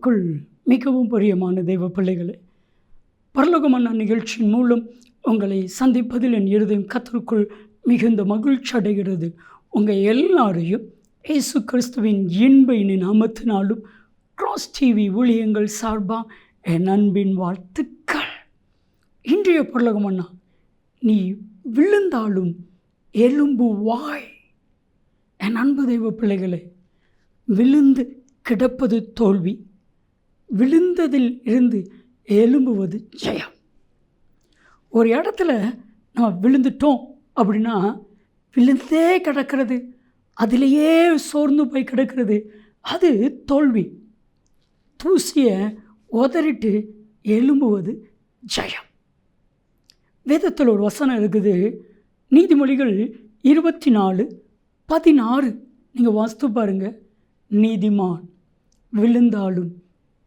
கர்த்தருக்குள் மிகவும் பிரியமான தெய்வ பிள்ளைகளே, பரலோகமான நிகழ்ச்சியின் மூலம் உங்களை சந்திப்பதில் என் இருதயம் கர்த்தருக்குள் மிகுந்த மகிழ்ச்சி அடைகிறது. உங்கள் எல்லாரையும் இயேசு கிறிஸ்துவின் இன்பையின் நாமத்தினாலும் கிராஸ் டிவி ஊழியங்கள் சார்பாக என் அன்பின் வாழ்த்துக்கள். இன்றைய பரலோகமன்னா, நீ விழுந்தாலும் எலும்புவாய். என் அன்பு தெய்வ பிள்ளைகளே, விழுந்து கிடப்பது தோல்வி, விழுந்ததில் இருந்து எழும்புவது ஜெயம். ஒரு இடத்துல நம்ம விழுந்துட்டோம் அப்படின்னா விழுந்தே கிடக்கிறது, அதிலேயே சோர்ந்து போய் கிடக்கிறது, அது தோல்வி. தூசியை உதறிட்டு எழும்புவது ஜெயம். வேதத்தில் ஒரு வசனம் இருக்குது, நீதிமொழிகள் 24:16. நீங்கள் வாசித்து பாருங்கள். நீதிமான் விழுந்தாலும்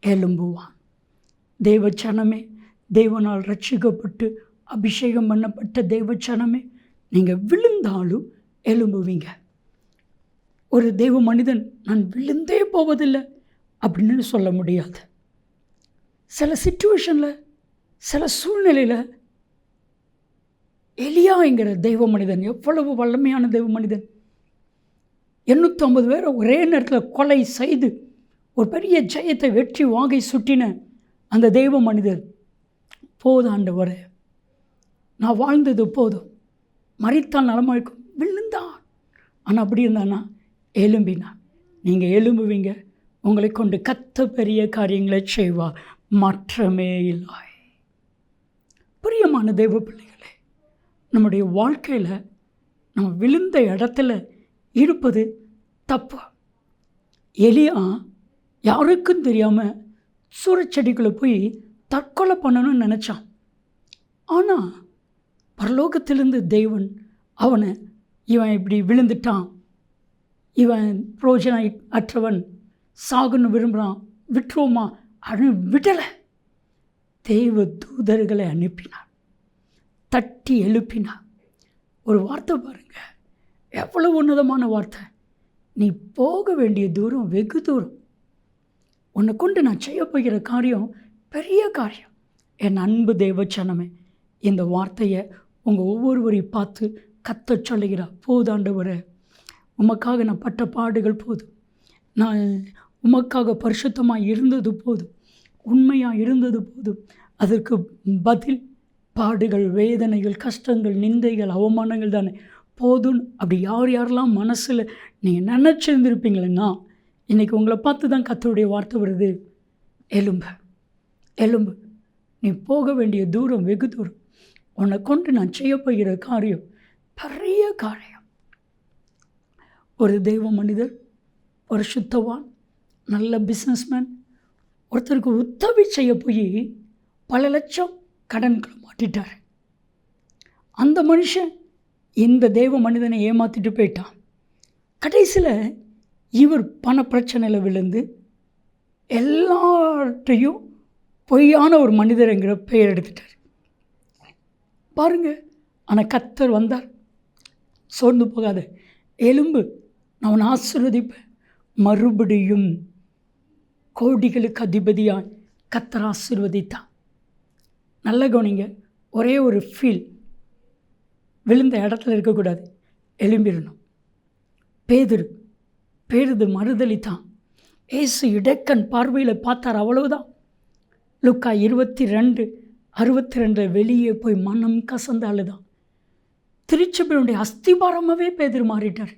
எழும்புவான். தேவச்சனமே, தேவனால் ரட்சிக்கப்பட்டு அபிஷேகம் பண்ணப்பட்ட தேவச்சனமே, நீங்கள் விழுந்தாலும் எழும்புவீங்க. ஒரு தேவ மனிதன் நான் விழுந்தே போவதில்லை அப்படின்னு சொல்ல முடியாது. சில சிச்சுவேஷனில், சில சூழ்நிலையில் எலியாங்கிற தெய்வ மனிதன் எவ்வளவு வல்லமையான தெய்வ மனிதன், 850 பேரை ஒரே நேரத்தில் கொலை செய்து ஒரு பெரிய ஜெயத்தை வெற்றி வாகை சுட்டின அந்த தெய்வ மனிதர், போதும் ஆண்டவரே, நான் வாழ்ந்தது போதும், மரித்தால் நலமாக இருக்கும், விழுந்தான். ஆனால் அப்படி இருந்தானா எழும்பினான். நீங்கள் எழும்புவீங்க. உங்களை கொண்டு கர்த்தர் பெரிய காரியங்களை செய்வார், மாற்றமே இல்லை. பிரியமான தெய்வ பிள்ளைகளே, நம்முடைய வாழ்க்கையில் நம்ம விழுந்த இடத்துல இருப்பது தப்பு. எலியா யாருக்கும் தெரியாமல் சூரச்செடிக்குள்ளே போய் தற்கொலை பண்ணணும்னு நினச்சான். ஆனால் பரலோகத்திலிருந்து தேவன் அவனை, இவன் இப்படி விழுந்துட்டான், இவன் புரோஜன அற்றவன், சாகுன்னு விரும்புகிறான், விட்டுருவோமா அப்படின்னு விடலை. தெய்வ தூதர்களை அனுப்பினார், தட்டி எழுப்பினார். ஒரு வார்த்தை பாருங்கள், எவ்வளவு உன்னதமான வார்த்தை. நீ போக வேண்டிய தூரம் வெகு தூரம், உன்னை கொண்டு நான் செய்ய போகிற காரியம் பெரிய காரியம். என் அன்பு தேவச்சனமே, இந்த வார்த்தையை உங்கள் ஒவ்வொருவரையும் பார்த்து கத்த சொல்லுகிறார். போதாண்டவரை, உமக்காக நான் பட்ட பாடுகள் போதும், நான் உமக்காக பரிசுத்தமாக இருந்தது போதும், உண்மையாக இருந்தது போதும், அதற்கு பதில் பாடுகள், வேதனைகள், கஷ்டங்கள், நிந்தைகள், அவமானங்கள் தானே போதும். அப்படி யார் யாரெல்லாம் மனசில் நீங்கள் நினச்சிருந்துருப்பீங்களேன்னா, இன்றைக்கி உங்களை பார்த்து தான் கர்த்தருடைய வார்த்தை வருது. எலும்பு, எலும்பு, நீ போக வேண்டிய தூரம் வெகு தூரம், உன்னை கொண்டு நான் செய்ய போகிற காரியம் பெரிய காரியம். ஒரு தெய்வ மனிதர், ஒரு சுத்தவான், நல்ல பிஸ்னஸ்மேன், ஒருத்தருக்கு உதவி செய்ய போய் பல லட்சம் கடன்களை மாட்டிட்டார். அந்த மனுஷன் இந்த தெய்வ மனிதனை ஏமாற்றிட்டு போயிட்டான். கடைசியில் இவர் பண பிரச்சனையில் விழுந்து எல்லார்ட்டையும் பொய்யான ஒரு மனிதர்ங்கிற பெயர் எடுத்துட்டார் பாருங்கள். ஆனால் கர்த்தர் வந்தார். சோர்ந்து போகாத, எலும்பு, நான் உன்னை ஆசீர்வதிப்பேன். மறுபடியும் கோடிகளுக்கு அதிபதியாக கர்த்தர் ஆசீர்வதித்தான். நல்ல கவனிங்க, ஒரே ஒரு ஃபீல், விழுந்த இடத்துல இருக்கக்கூடாது, எழும்பிடணும். பேதுரு மறுதளித்தான். ஏசு இடைக்கண் பார்வையில் பார்த்தார், அவ்வளவுதான். லூக்கா 22:62 வெளியே போய் மனம் கசந்த அழுதான். திருச்சபையுடைய அஸ்திபாரமாகவே பேதுரு மாறிட்டார்.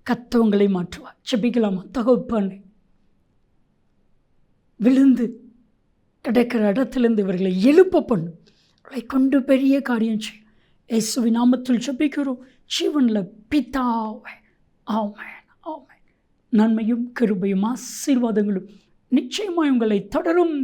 கர்த்தர் மாற்றுவார். செபிக்கலாமா? தகப்பனே, விழுந்து கிடைக்கிற இடத்துலேருந்து இவர்களை எழுப்ப பண்ணும், அவளை கொண்டு பெரிய காரியம் செய்யும். இயேசுவின் நாமத்தில் ஜெபிக்கிறோம் ஜீவனில் பிதாவே, ஆமென், ஆமென். நன்மையும் கிருபையும் ஆசீர்வாதங்களும் நிச்சயமாய் உங்களை தொடரும்.